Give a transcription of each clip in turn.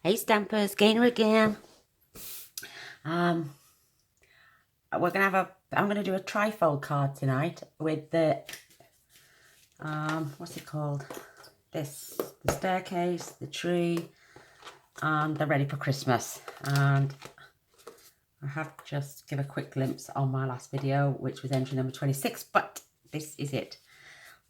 Hey Stampers, Gainer again. We're gonna have I'm gonna do a trifold card tonight with the what's it called? The staircase, the tree, and the ready for Christmas. And I have just give a quick glimpse on my last video, which was entry number 26, but this is it.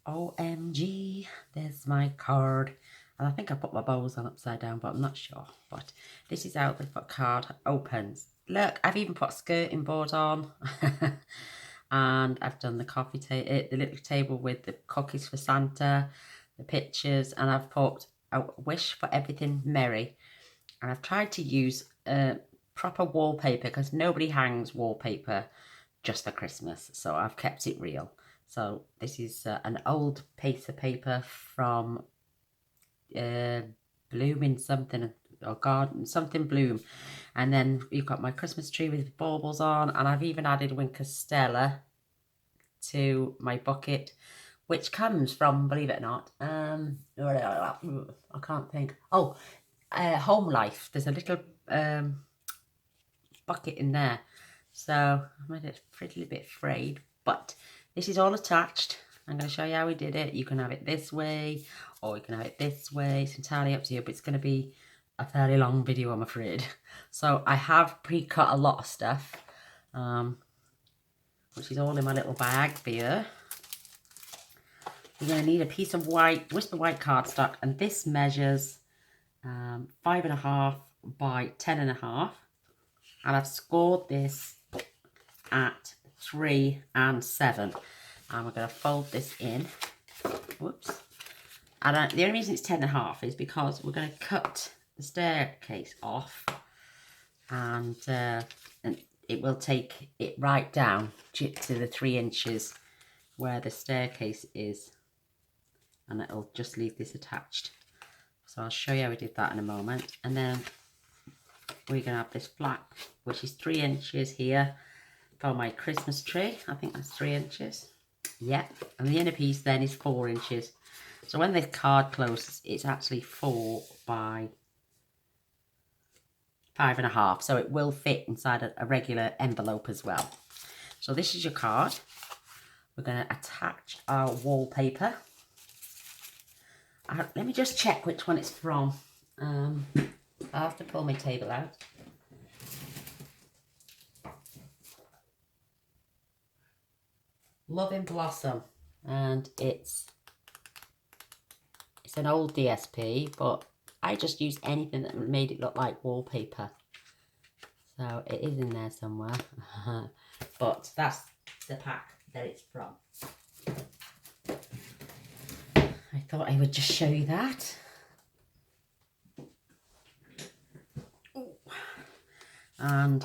OMG, there's my card. And I think I put my bows on upside down, but I'm not sure. But this is how the card opens. Look, I've even put a skirting board on. And I've done the coffee table, the little table with the cookies for Santa, the pictures, and I've put a wish for everything merry. And I've tried to use proper wallpaper because nobody hangs wallpaper just for Christmas. So I've kept it real. So this is an old piece of paper from Blooming something or Garden something Bloom, and then you've got my Christmas tree with baubles on, and I've even added Winker Stella to my bucket, which comes from, believe it or not, I can't think. Oh, Home Life. There's a little bucket in there, so I made it a little bit frayed, but this is all attached. I'm going to show you how we did it. You can have it this way or you can have it this way. It's entirely up to you, but it's going to be a fairly long video, I'm afraid. So I have pre-cut a lot of stuff, which is all in my little bag here. You're going to need a piece of Whisper White cardstock, and this measures 5.5 by 10.5. And I've scored this at 3 and 7. And we're going to fold this in. Whoops. And the only reason it's 10.5 is because we're going to cut the staircase off. And it will take it right down to the 3 inches where the staircase is. And it'll just leave this attached. So I'll show you how we did that in a moment. And then we're going to have this flap, which is 3 inches here for my Christmas tree. I think that's 3 inches. Yeah, and the inner piece then is 4 inches. So when the card closes, it's actually 4 by 5.5. So it will fit inside a regular envelope as well. So this is your card. We're going to attach our wallpaper. Let me just check which one it's from. I have to pull my table out. Loving Blossom, and it's an old DSP, but I just used anything that made it look like wallpaper. So it is in there somewhere. But that's the pack that it's from. I thought I would just show you that. And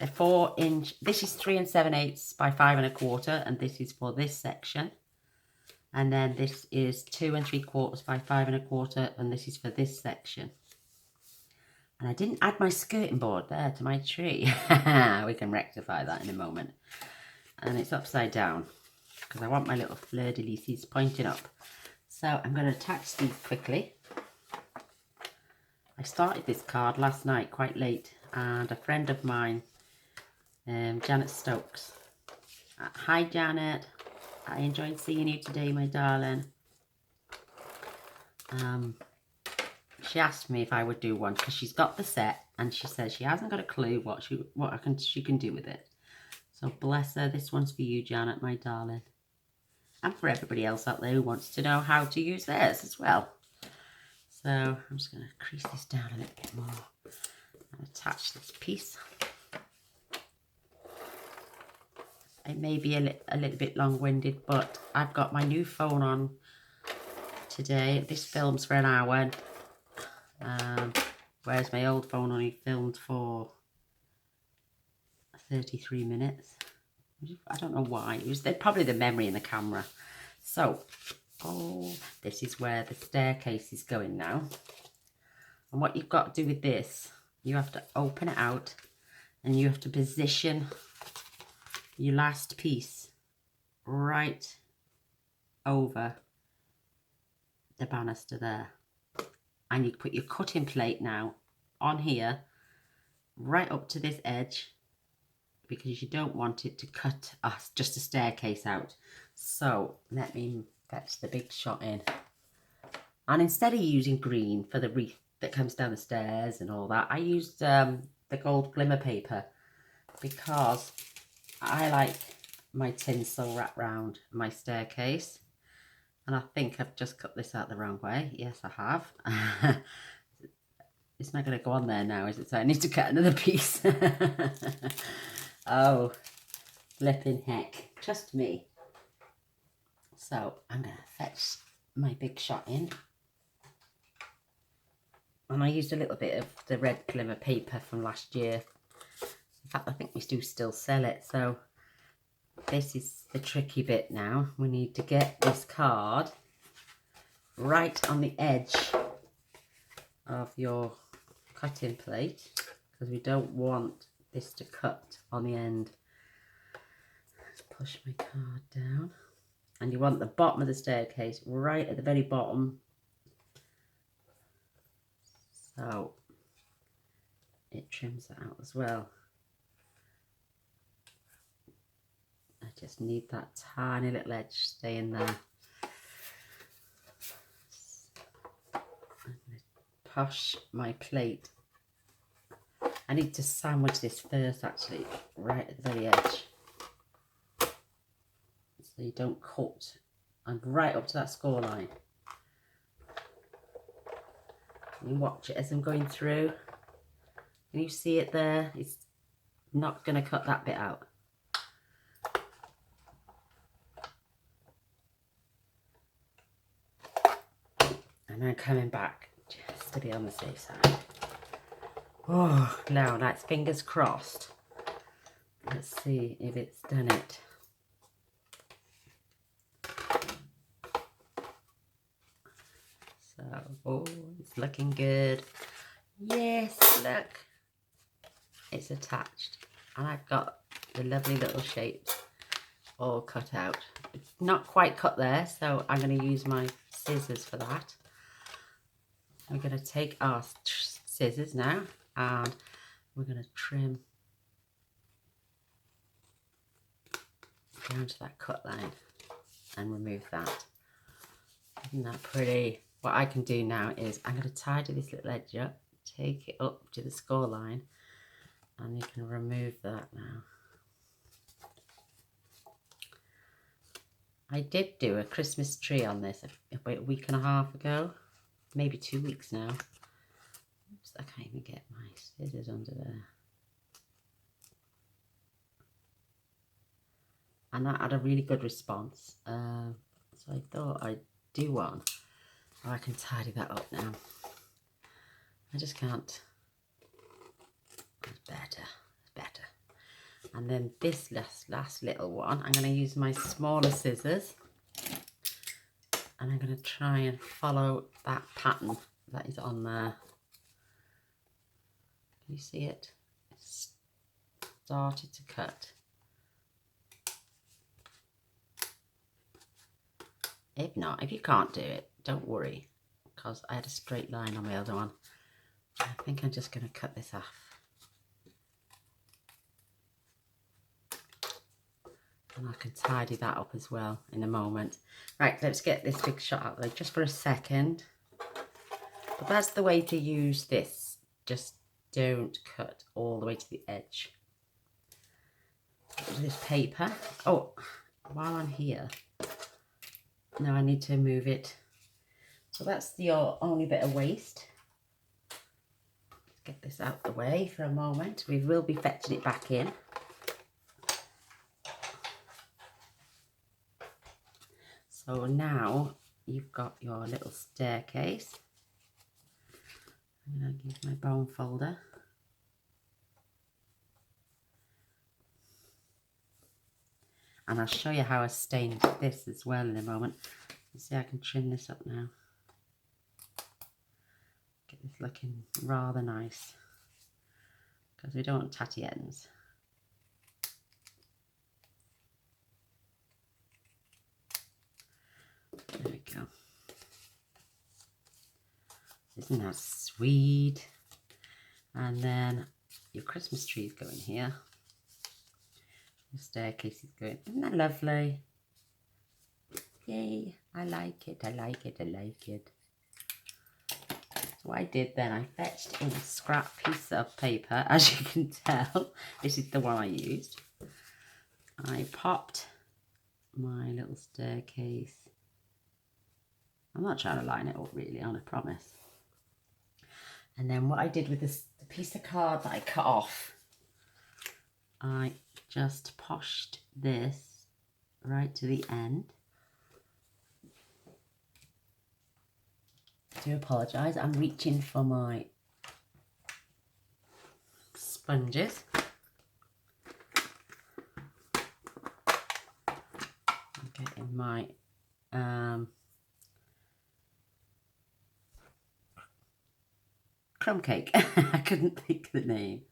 the 4 inch, this is 3 7/8 by 5 1/4, and this is for this section. And then this is 2 3/4 by 5 1/4, and this is for this section. And I didn't add my skirting board there to my tree. We can rectify that in a moment. And it's upside down because I want my little fleur-de-lises pointing up. So I'm going to attach these quickly. I started this card last night quite late, and a friend of mine, Janet Stokes. Hi Janet, I enjoyed seeing you today, my darling. She asked me if I would do one because she's got the set, and she says she hasn't got a clue what she can do with it. So bless her, this one's for you, Janet, my darling, and for everybody else out there who wants to know how to use theirs as well. So I'm just going to crease this down a little bit more and attach this piece. It may be a little bit long-winded, but I've got my new phone on today. This films for an hour, whereas my old phone only filmed for 33 minutes. I don't know why. It was probably the memory in the camera. So, this is where the staircase is going now. And what you've got to do with this, you have to open it out and you have to position your last piece right over the banister there. And you put your cutting plate now on here right up to this edge, because you don't want it to cut just a staircase out. So let me fetch the big shot in. And instead of using green for the wreath that comes down the stairs and all that, I used the gold glimmer paper, because I like my tinsel wrapped round my staircase. And I think I've just cut this out the wrong way. Yes, I have. It's not going to go on there now, is it? So I need to cut another piece. Oh, flipping heck. Trust me. So I'm going to fetch my big shot in. And I used a little bit of the red glimmer paper from last year. In fact, I think we do still sell it. So this is the tricky bit now. We need to get this card right on the edge of your cutting plate, because we don't want this to cut on the end. Let's push my card down. And you want the bottom of the staircase right at the very bottom, so it trims that out as well. I just need that tiny little edge staying there. I'm going to push my plate. I need to sandwich this first, actually, right at the very edge, so you don't cut, and right up to that score line. You watch it as I'm going through. Can you see it there? It's not going to cut that bit out. And then coming back just to be on the safe side. Oh, now that's fingers crossed. Let's see if it's done it. So, oh, it's looking good. Yes, look. It's attached. And I've got the lovely little shapes all cut out. It's not quite cut there, so I'm going to use my scissors for that. We're going to take our scissors now, and we're going to trim down to that cut line and remove that. Isn't that pretty? What I can do now is I'm going to tidy this little edge up, take it up to the score line, and you can remove that now. I did do a Christmas tree on this about a week and a half ago, maybe 2 weeks now. Oops, I can't even get my scissors under there. And that had a really good response. So I thought I'd do one. Oh, I can tidy that up now. I just can't. It's better. It's better. And then this last little one, I'm going to use my smaller scissors. And I'm going to try and follow that pattern that is on there. Can you see it? It's started to cut. If not, if you can't do it, don't worry, because I had a straight line on the other one. I think I'm just going to cut this off. And I can tidy that up as well in a moment. Right, let's get this big shot out there just for a second. But that's the way to use this. Just don't cut all the way to the edge. This paper. Oh, while I'm here, now I need to move it. So that's the only bit of waste. Let's get this out the way for a moment. We will be fetching it back in. So now you've got your little staircase. I'm going to use my bone folder. And I'll show you how I stained this as well in a moment. You see, I can trim this up now. Get this looking rather nice, because we don't want tatty ends. There we go. Isn't that sweet? And then your Christmas trees go in here. The staircase is going. Isn't that lovely? Yay, I like it, I like it, I like it. So what I did then, I fetched in a scrap piece of paper, as you can tell. This is the one I used. I popped my little staircase. I'm not trying to line it up really, I promise. And then what I did with this the piece of card that I cut off, I just poshed this right to the end. I do apologise, I'm reaching for my sponges. I'm getting my crumb cake. I couldn't think of the name.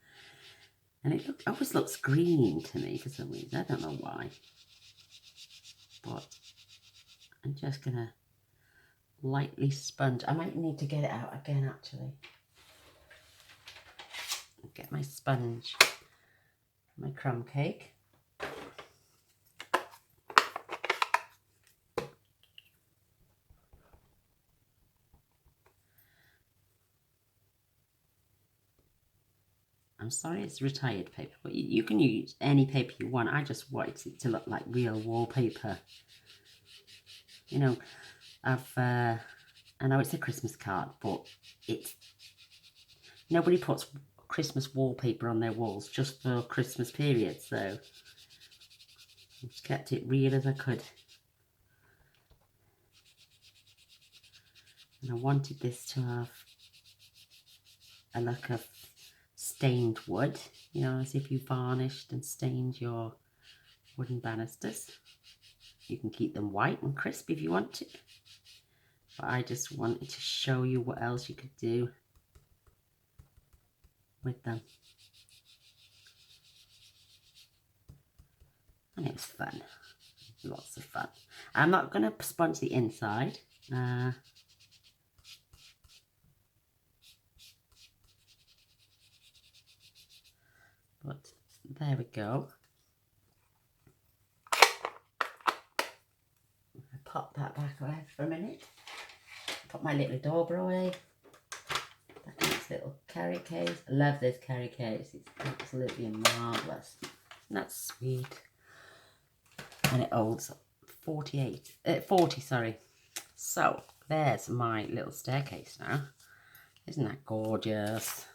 And it always looks green to me for some reason. I don't know why. But I'm just going to lightly sponge. I might need to get it out again actually. Get my sponge, my crumb cake. I'm sorry it's retired paper, but you can use any paper you want. I just wanted it to look like real wallpaper. You know, I know it's a Christmas card, but nobody puts Christmas wallpaper on their walls just for Christmas period, so I just kept it real as I could. And I wanted this to have a look of stained wood, you know, as if you varnished and stained your wooden banisters. You can keep them white and crisp if you want to, but I just wanted to show you what else you could do with them. And it was fun, lots of fun. I'm not going to sponge the inside. But there we go. I pop that back away for a minute. Put my little dauber away. That nice little carry case. I love this carry case. It's absolutely marvellous. Isn't that sweet? And it holds 40, sorry. So there's my little staircase now. Isn't that gorgeous?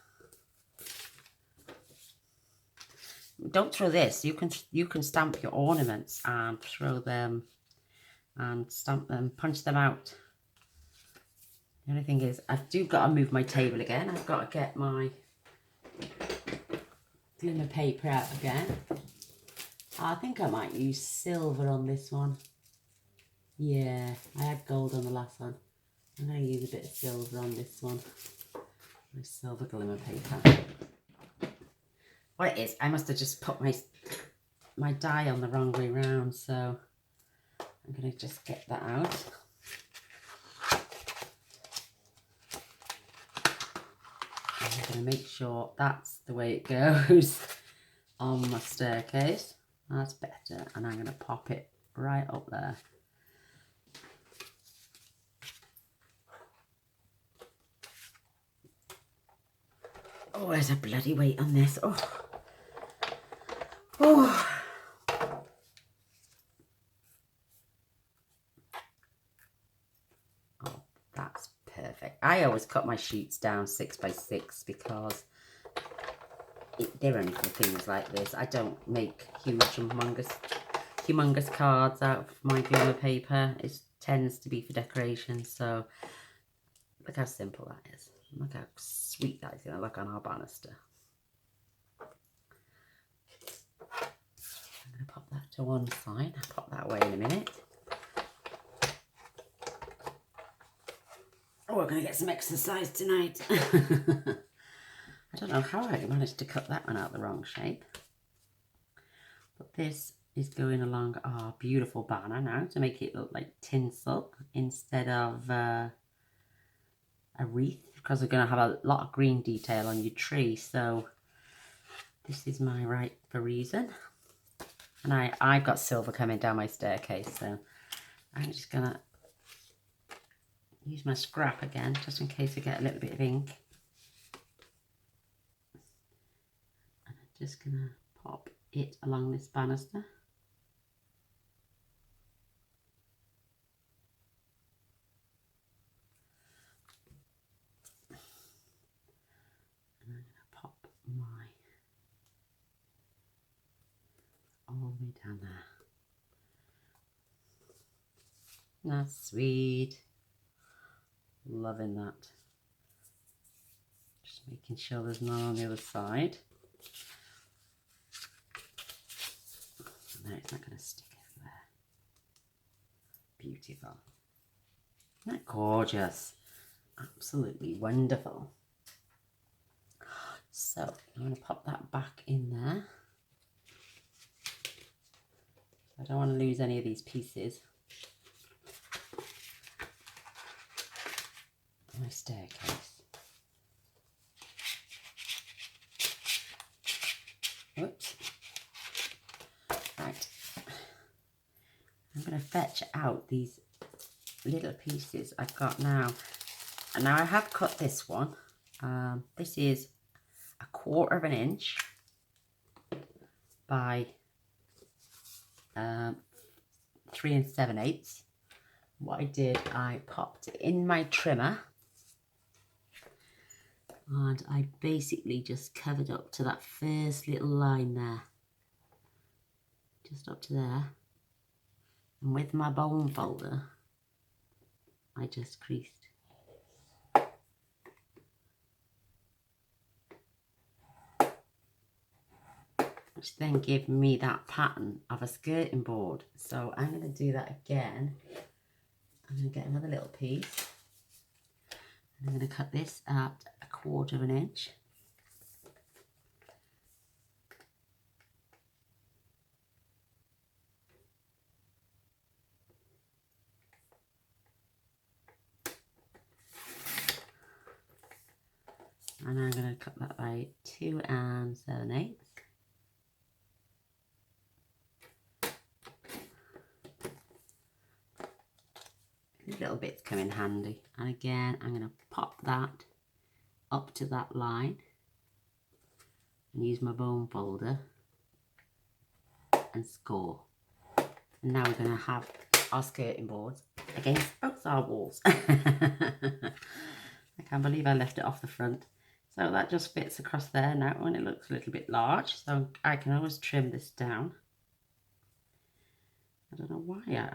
Don't throw this. You can stamp your ornaments and throw them and stamp them, punch them out. The only thing is, I do got to move my table again. I've got to get my glimmer paper out again. I think I might use silver on this one. Yeah, I had gold on the last one. I'm going to use a bit of silver on this one. My silver glimmer paper. What it is, I must have just put my die on the wrong way round, so I'm going to just get that out. And I'm going to make sure that's the way it goes on my staircase. That's better, and I'm going to pop it right up there. Oh, there's a bloody weight on this. Oh. Oh. Oh, that's perfect. I always cut my sheets down 6 by 6 because they're only for things like this. I don't make humongous cards out of my glimmer paper. It tends to be for decoration, so look how simple that is. Look how sweet that is going to look on our banister. I'm going to pop that to one side. I'll pop that away in a minute. Oh, we're going to get some exercise tonight. I don't know how I managed to cut that one out the wrong shape. But this is going along our beautiful banner now to make it look like tinsel instead of a wreath. because we're going to have a lot of green detail on your tree. So this is my right for reason. And I've got silver coming down my staircase, so I'm just going to use my scrap again, just in case I get a little bit of ink. And I'm just going to pop it along this banister. And I'm going to pop my all the way down there. That's sweet. Loving that. Just making sure there's none on the other side. No, it's not going to stick everywhere. Beautiful. Isn't that gorgeous? Absolutely wonderful. So I'm going to pop that back in there. I don't want to lose any of these pieces. My staircase. Oops. Right. I'm going to fetch out these little pieces I've got now. And now I have cut this one. This is 1/4 inch by 3 7/8. What I did, I popped it in my trimmer. And I basically just covered up to that first little line there. Just up to there. And with my bone folder, I just creased. Which then gave me that pattern of a skirting board. So I'm going to do that again. I'm going to get another little piece. I'm going to cut this at 1/4 inch. And I'm going to cut that by 2 7/8. These little bits come in handy. And again, I'm going to pop that up to that line and use my bone folder and score. And now we're going to have our skirting boards against both our walls. I can't believe I left it off the front. So that just fits across there now, and it looks a little bit large, so I can always trim this down. I don't know why it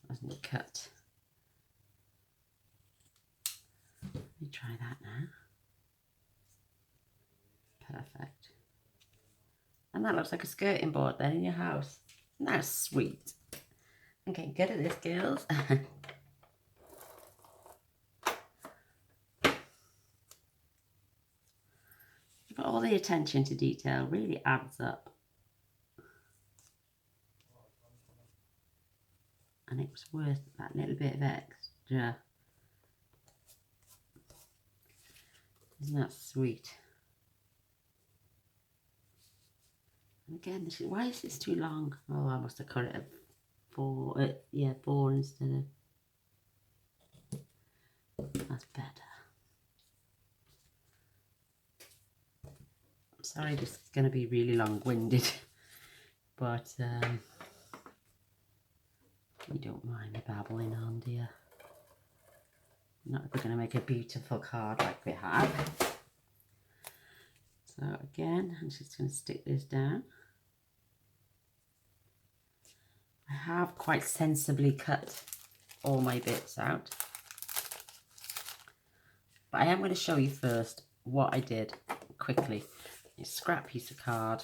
wasn't cut. Let me try that now. Perfect. And that looks like a skirting board then in your house. Isn't that sweet? Okay, good at this, girls. But all the attention to detail really adds up. And it was worth that little bit of extra. Isn't that sweet? And again, why is this too long? Oh, I must have cut it at 4, yeah, 4 instead of... That's better. I'm sorry this is going to be really long-winded, but you don't mind me babbling on, do you? Not if we're going to make a beautiful card like we have. So again, I'm just going to stick this down. I have quite sensibly cut all my bits out. But I am going to show you first what I did quickly. You scrap piece of card,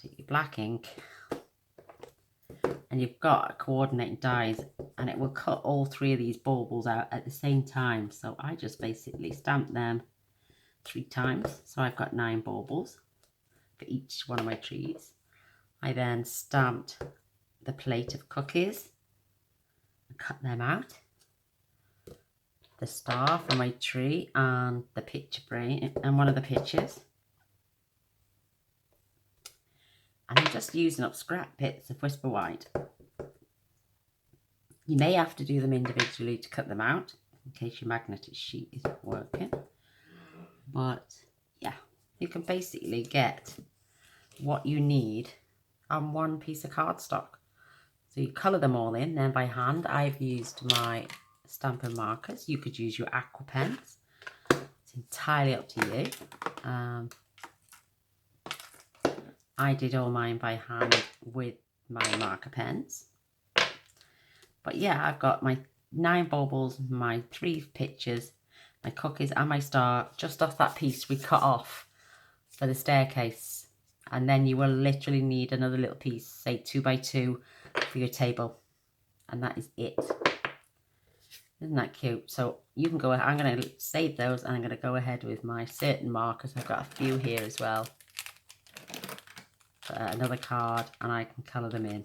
take your black ink, and you've got coordinating dies, and it will cut all 3 of these baubles out at the same time. So I just basically stamped them 3 times. So I've got 9 baubles for each one of my trees. I then stamped the plate of cookies and cut them out. the star for my tree and the picture frame and one of the pictures. And I'm just using up scrap bits of Whisper White. You may have to do them individually to cut them out in case your magnetic sheet isn't working. But yeah, you can basically get what you need on one piece of cardstock. So you colour them all in, then by hand. I've used my stampin' markers. You could use your aqua pens. It's entirely up to you. I did all mine by hand with my marker pens. But yeah, I've got my 9 baubles, my 3 pictures, my cookies and my star just off that piece we cut off for the staircase. And then you will literally need another little piece, say 2 by 2 for your table. And that is it. Isn't that cute? So you can go ahead, I'm going to save those and I'm going to go ahead with my certain markers. I've got a few here as well. Another card and I can colour them in.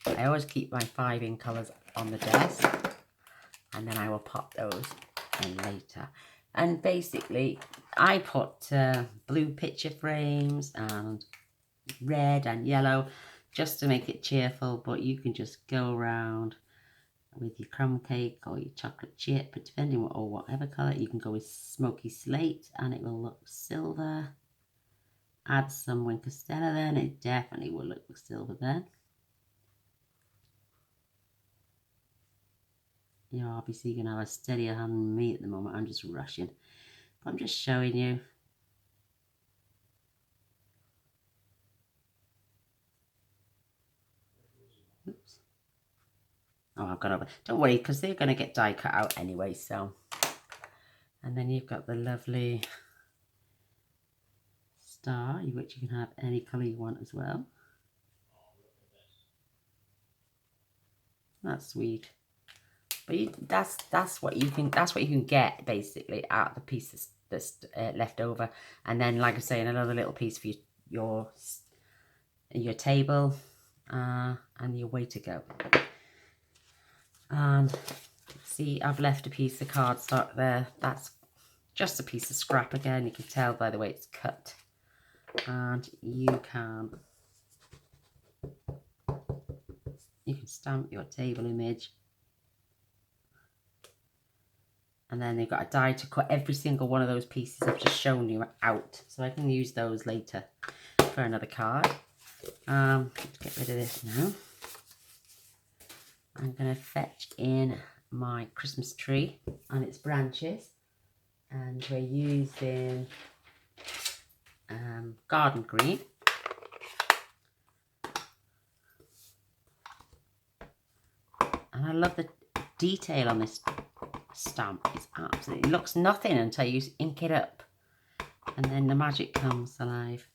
I always keep my 5 in colours on the desk and then I will pop those in later. And basically I put blue picture frames and red and yellow just to make it cheerful, but you can just go around with your crumb cake or your chocolate chip, but depending on whatever colour, you can go with smoky slate and it will look silver. Add some Wink of Stella then, it definitely will look silver then. You're obviously going to have a steadier hand than me at the moment. I'm just rushing. But I'm just showing you. Oops. Oh, I've gone over. Don't worry, because they're going to get die cut out anyway, so. And then you've got the lovely star, which you can have any colour you want as well. That's sweet. But that's what you can get basically out of the pieces that's left over, and then like I say, another little piece for your table, and you're way to go. And see, I've left a piece of cardstock there. That's just a piece of scrap again. You can tell by the way it's cut, and you can stamp your table image. And then they've got a die to cut every single one of those pieces I've just shown you out. So I can use those later for another card. Let's get rid of this now. I'm going to fetch in my Christmas tree and its branches. And we're using garden green. And I love the detail on this stamp. It's absolutely, it looks nothing until you ink it up, and then the magic comes alive.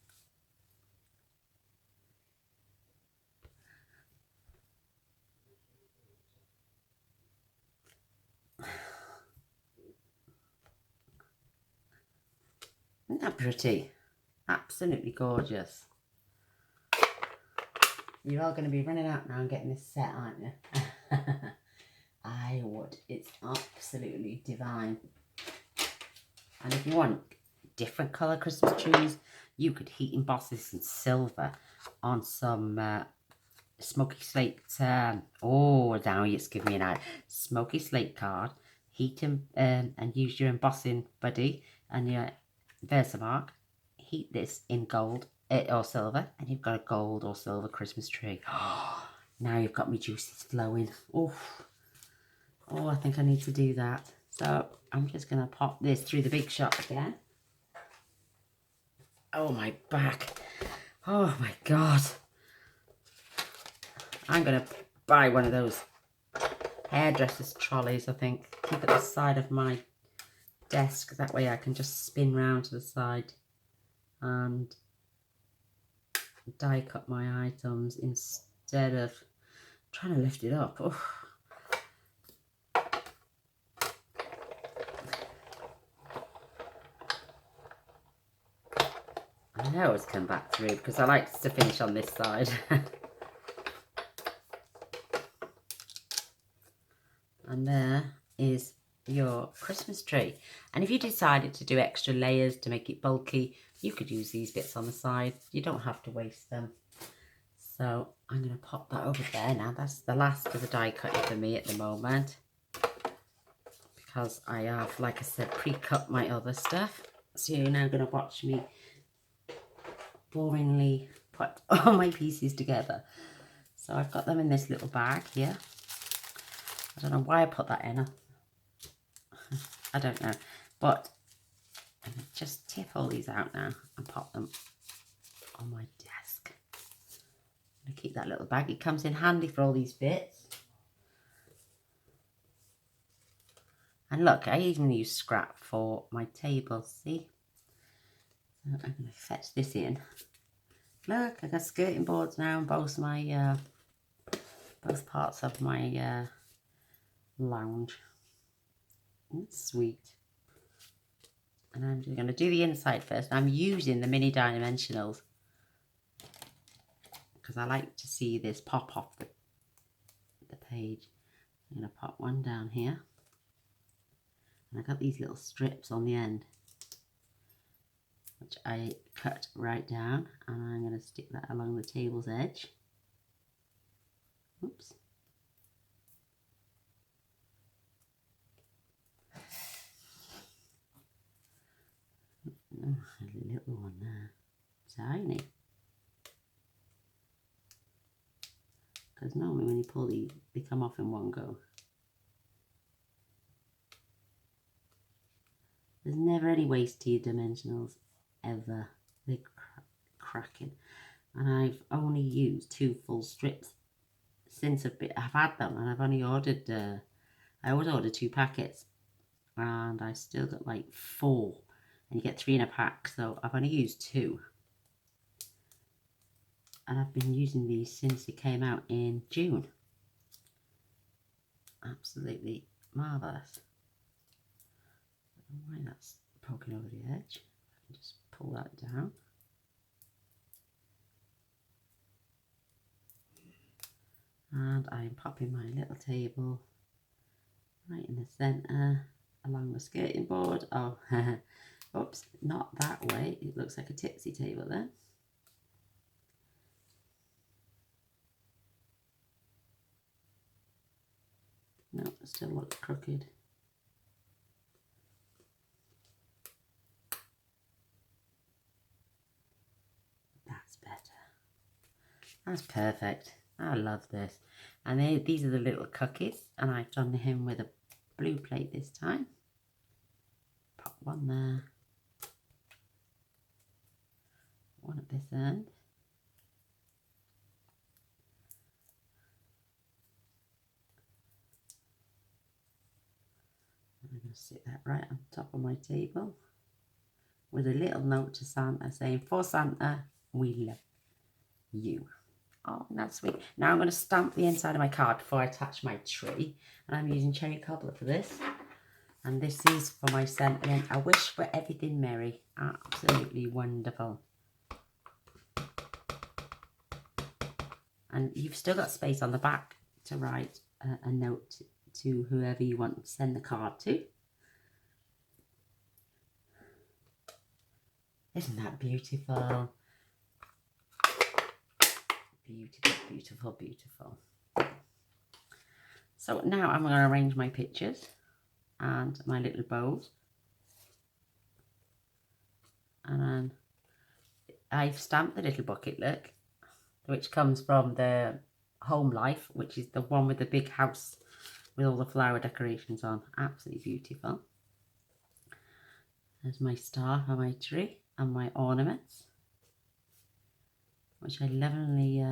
Isn't that pretty? Absolutely gorgeous. You're all going to be running out now and getting this set, aren't you? I would. It's absolutely divine. And if you want different colour Christmas trees, you could heat emboss this in silver on some smoky slate. Oh, now it's giving me an eye. Smoky slate card. Heat and use your embossing buddy and your Versamark. Heat this in gold or silver, and you've got a gold or silver Christmas tree. Oh, now you've got me juices flowing. Oh, I think I need to do that. So I'm just going to pop this through the big shot again. Oh, my back. Oh, my God. I'm going to buy one of those hairdresser's trolleys, I think. Keep at the side of my desk. That way I can just spin round to the side and die cut my items instead of trying to lift it up. Oh. I know it's come back through because I like to finish on this side. And there is your Christmas tree. And if you decided to do extra layers to make it bulky, you could use these bits on the side. You don't have to waste them. So I'm going to pop that over there now. That's the last of the die cutting for me at the moment, because I have, like I said, pre-cut my other stuff. So you're now going to watch me boringly put all my pieces together. So I've got them in this little bag here. I don't know why I put that in. I don't know. But I'm going to just tip all these out now and pop them on my desk. I'm going to keep that little bag. It comes in handy for all these bits. And look, I even use scrap for my table, see? So I'm going to fetch this in. Look, I got skirting boards now on both my both parts of my lounge. It's sweet. And I'm just going to do the inside first. I'm using the mini dimensionals because I like to see this pop off the page. I'm going to pop one down here. And I got these little strips on the end, which I cut right down, and I'm going to stick that along the table's edge. Oops. Oh, a little one there. Tiny. Because normally when you pull these, they come off in one go. There's never any waste to your dimensionals, ever. They're cracking. And I've only used 2 full strips since I've had them, and I've only ordered, I always order 2 packets, and I still got like 4, and you get 3 in a pack, so I've only used 2. And I've been using these since it came out in June. Absolutely marvellous. I don't know why that's poking over the edge. I can just pull that down. And I'm popping my little table right in the centre along the skirting board. Oh, oops, not that way. It looks like a tipsy table there. No, it still looks crooked. That's better. That's perfect. I love this. And these are the little cookies, and I've done him with a blue plate this time. Pop one there. One at this end. I'm going to stick that right on top of my table with a little note to Santa saying, "For Santa, we love you." Oh, that's sweet. Now I'm going to stamp the inside of my card before I attach my tree. And I'm using cherry cobbler for this. And this is for my sentiment. I wish for everything merry. Absolutely wonderful. And you've still got space on the back to write a note to whoever you want to send the card to. Isn't that beautiful? Beautiful, beautiful, beautiful. So now I'm going to arrange my pictures and my little bows. And then I've stamped the little bucket, look, which comes from the Home Life, which is the one with the big house with all the flower decorations on. Absolutely beautiful. There's my star for my tree and my ornaments, which I lovingly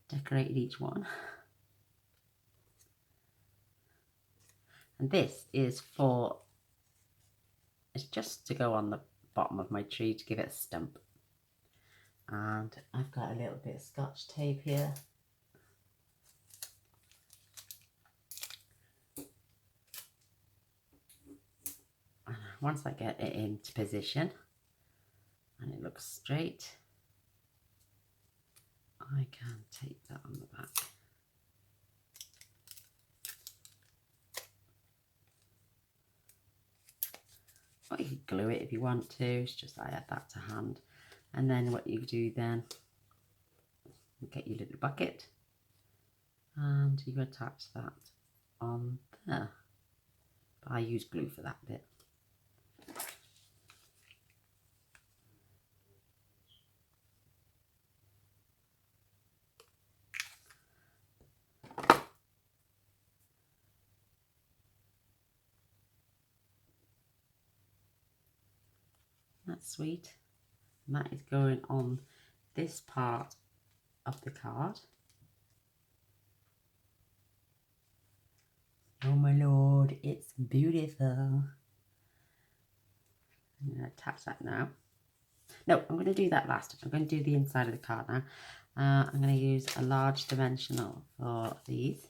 decorated each one. And this is it's just to go on the bottom of my tree to give it a stump. And I've got a little bit of Scotch tape here. And once I get it into position and it looks straight, I can tape that on the back. or you could glue it if you want to. It's just I had that to hand. And then what you do then, you get your little bucket and you attach that on there. But I use glue for that bit. That's sweet. And that is going on this part of the card. Oh my lord, it's beautiful. I'm going to attach that now. No, I'm going to do that last. I'm going to do the inside of the card now. I'm going to use a large dimensional for these.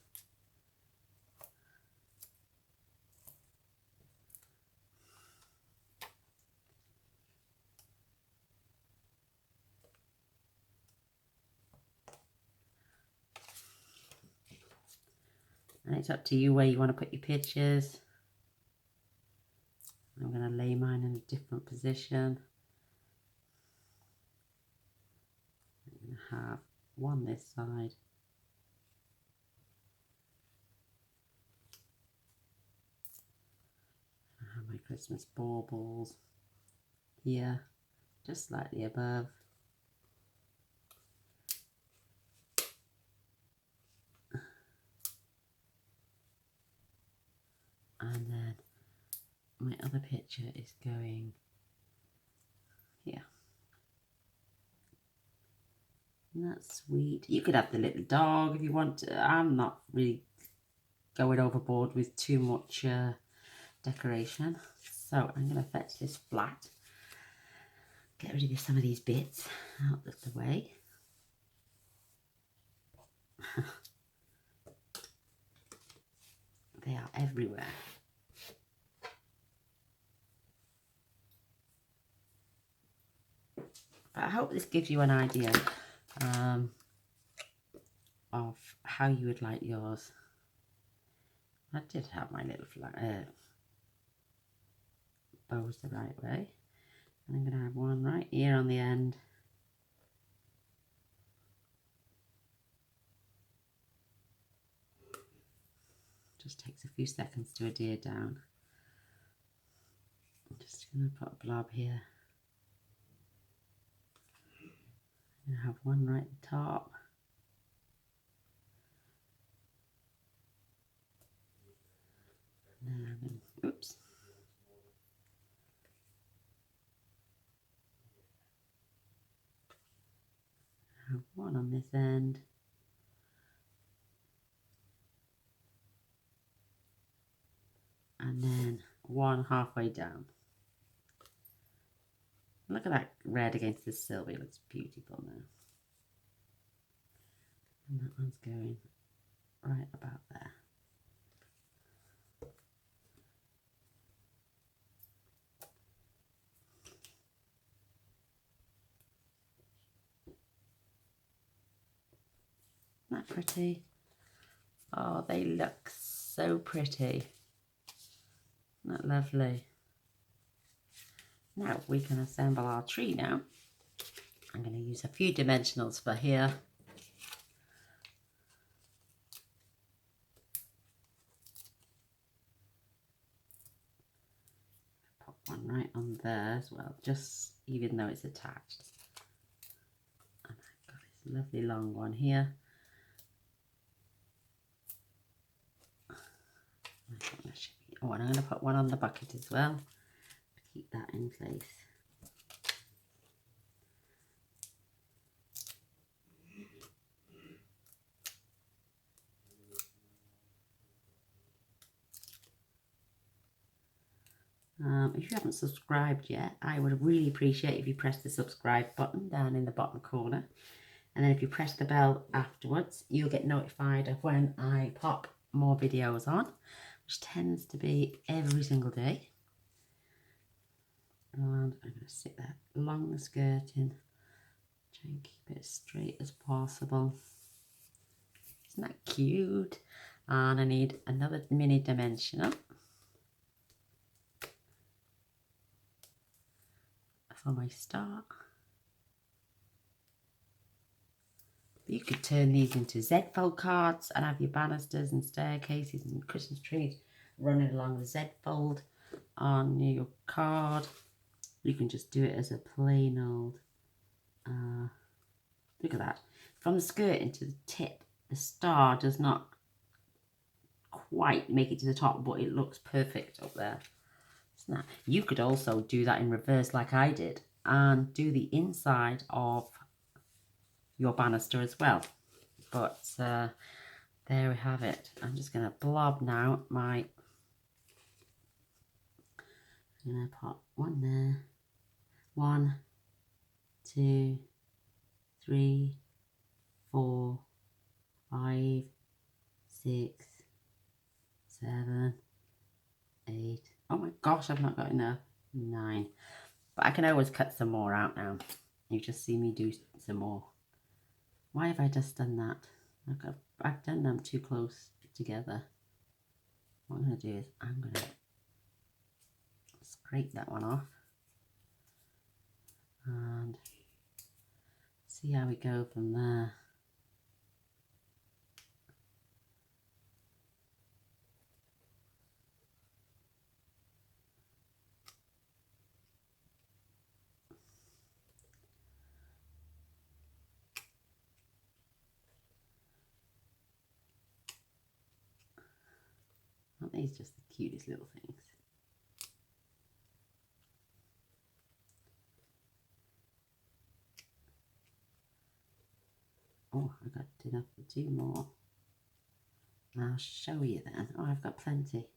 And it's up to you where you want to put your pictures. I'm going to lay mine in a different position. I'm going to have one this side. I have my Christmas baubles here, just slightly above. And then my other picture is going here. And that's sweet. You could have the little dog if you want to. I'm not really going overboard with too much decoration. So I'm going to fetch this flat. Get rid of some of these bits out of the way. They are everywhere. But I hope this gives you an idea of how you would like yours. I did have my little bows the right way. And I'm going to have one right here on the end. Just takes a few seconds to adhere down. I'm just going to put a blob here. I'm going to have one right at the top. And then I'm going to, oops. Have one on this end. And then one halfway down. Look at that red against the silver, it looks beautiful now. And that one's going right about there. Isn't that pretty? Oh, they look so pretty. Isn't that lovely? Now we can assemble our tree now. I'm going to use a few dimensionals for here. Pop one right on there as well, just even though it's attached. And I've got this lovely long one here. Oh, and I'm going to put one on the bucket as well to keep that in place. If you haven't subscribed yet, I would really appreciate if you press the subscribe button down in the bottom corner. And then if you press the bell afterwards, you'll get notified of when I pop more videos on, which tends to be every single day. And I'm going to stick that along the skirting, try and keep it as straight as possible. Isn't that cute? And I need another mini dimensional. for my star. You could turn these into Z-fold cards and have your banisters and staircases and Christmas trees running along the Z-fold on your card. You can just do it as a plain old, look at that. From the skirt into the tip, the star does not quite make it to the top, but it looks perfect up there. Now, you could also do that in reverse like I did and do the inside of your banister as well. But there we have it. I'm just going to blob now I'm going to put one there. 1, 2, 3, 4, 5, 6, 7, 8. Oh my gosh, I've not got enough. 9. But I can always cut some more out now. You just see me do some more. Why have I just done that? I've done them too close together. What I'm going to do is I'm going to scrape that one off and see how we go from there. Aren't these just the cutest little things? Oh, I got enough for 2 more. I'll show you then. Oh, I've got plenty.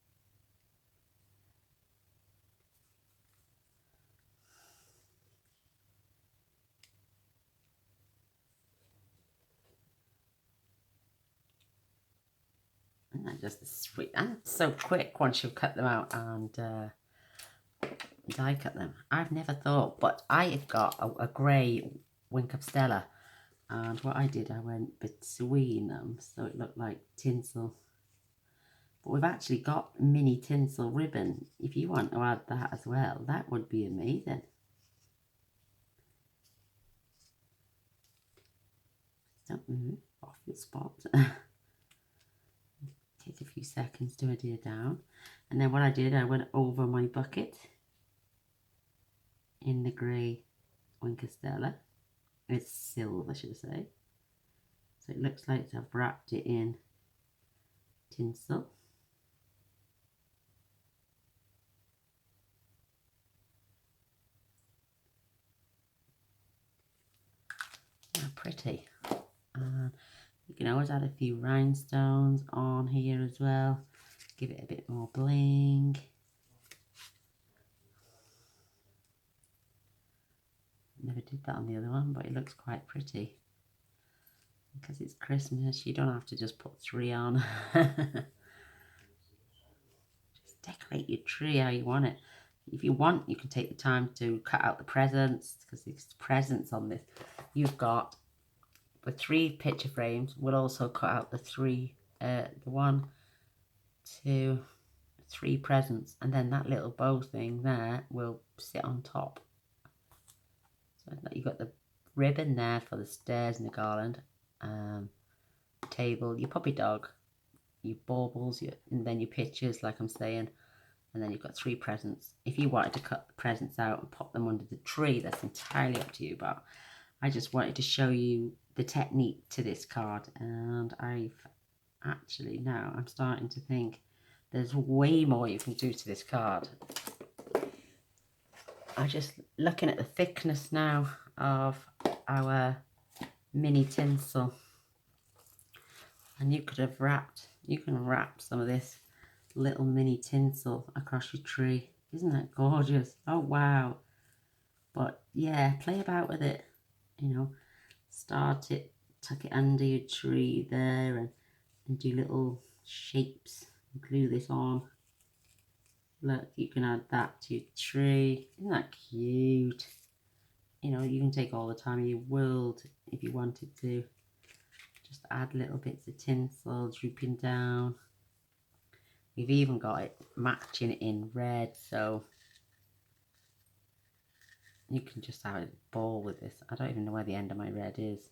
Isn't that just sweet? And it's so quick once you've cut them out and die cut them. I've never thought, but I've got a grey Wink of Stella. And what I did, I went between them so it looked like tinsel. But we've actually got mini tinsel ribbon. If you want to add that as well, that would be amazing. Don't move off your spot. Take a few seconds to adhere down. And then what I did, I went over my bucket in the grey Wink of Stella. It's silver, should I say. So it looks like I've wrapped it in tinsel. How pretty. You can always add a few rhinestones on here as well. Give it a bit more bling. Never did that on the other one, but it looks quite pretty. Because it's Christmas, you don't have to just put 3 on. Just decorate your tree how you want it. If you want, you can take the time to cut out the presents, because there's presents on this. You've got the 3 picture frames. We'll also cut out the 1, 2, 3 presents, and then that little bow thing there will sit on top. So you've got the ribbon there for the stairs and the garland, table, your puppy dog, your baubles, and then your pictures, like I'm saying, and then you've got 3 presents. If you wanted to cut the presents out and pop them under the tree, that's entirely up to you, but I just wanted to show you the technique to this card, and I'm starting to think there's way more you can do to this card. I'm just looking at the thickness now of our mini tinsel, and you can wrap some of this little mini tinsel across your tree. Isn't that gorgeous? Oh wow. But yeah, play about with it, you know, start it, tuck it under your tree there, and do little shapes, glue this on. Look, you can add that to your tree. Isn't that cute? You know, you can take all the time in your world if you wanted to. Just add little bits of tinsel drooping down. We've even got it matching in red, so You can just have a ball with this. I don't even know where the end of my red is.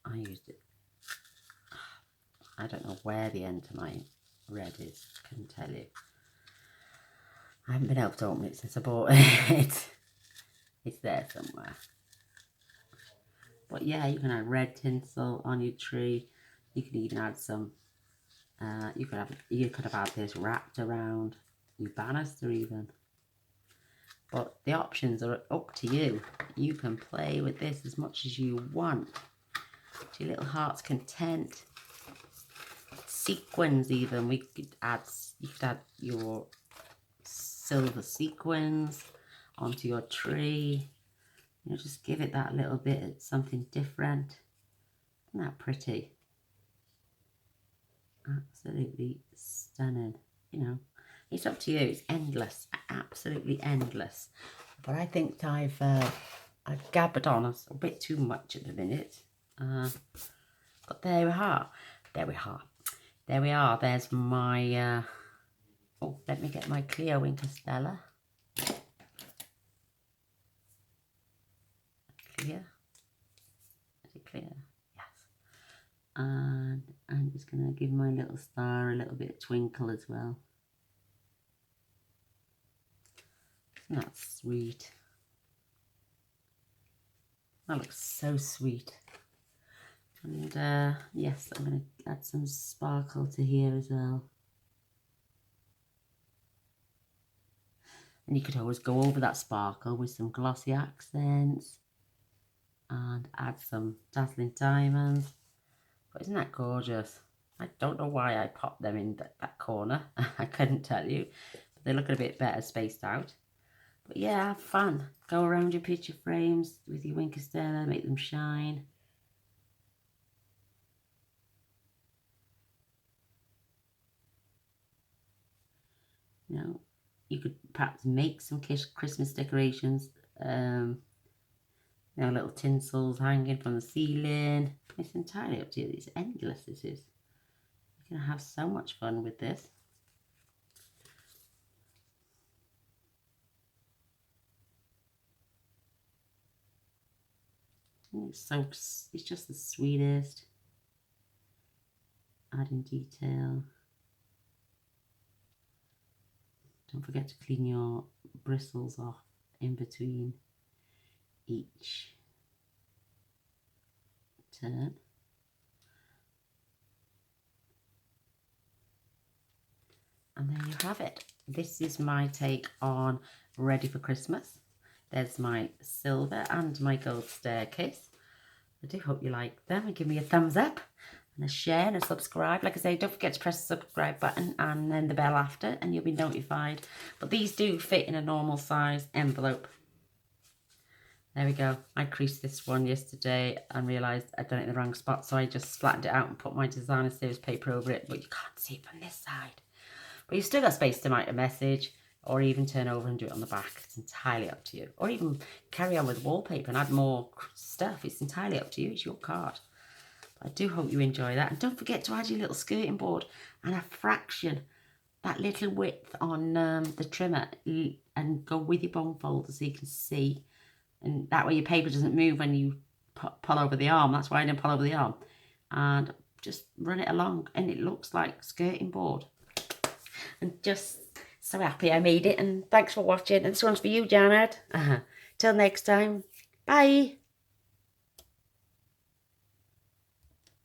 I used it. I don't know where the end of my red is. Couldn't tell you. I haven't been able to open it since I bought it. It's there somewhere. But yeah, you can add red tinsel on your tree. You can even add some. You could have had this wrapped around your banister even. But the options are up to you. You can play with this as much as you want, to your little heart's content. Sequins even. You could add your silver sequins onto your tree. You know, just give it that little bit of something different. Isn't that pretty? Absolutely stunning. You know, it's up to you. It's endless, absolutely endless. But I think I've gabbered on us a bit too much at the minute. But there we are. There we are. There we are. There's my. Oh, let me get my clear Winkestella. Clear. Is it clear? Yes. And I'm just going to give my little star a little bit of twinkle as well. Isn't that sweet? That looks so sweet. And yes, I'm going to add some sparkle to here as well. And you could always go over that sparkle with some glossy accents and add some dazzling diamonds. But isn't that gorgeous? I don't know why I popped them in that corner. I couldn't tell you. But they look a bit better spaced out. But yeah, have fun. Go around your picture frames with your Winkestella, make them shine. You know, you could perhaps make some Christmas decorations. You know, little tinsels hanging from the ceiling. It's entirely up to you. It's endless, this is. You're going to have so much fun with this. It's just the sweetest. Adding detail. Don't forget to clean your bristles off in between each turn. And there you have it. This is my take on Ready for Christmas. There's my silver and my gold staircase. I do hope you like them and give me a thumbs up and a share and a subscribe. Like I say, don't forget to press the subscribe button and then the bell after and you'll be notified. But these do fit in a normal size envelope. There we go. I creased this one yesterday and realised I'd done it in the wrong spot, so I just flattened it out and put my designer series paper over it, but you can't see it from this side. But you've still got space to write a message or even turn over and do it on the back. It's entirely up to you. Or even carry on with wallpaper and add more stuff. It's entirely up to you. It's your card. But I do hope you enjoy that. And don't forget to add your little skirting board and a fraction, that little width on the trimmer, and go with your bone folder so you can see. And that way your paper doesn't move when you pull over the arm. That's why I didn't pull over the arm. And just run it along and it looks like skirting board. And just so happy I made it, and thanks for watching. And this one's for you, Janet. Till next time, bye.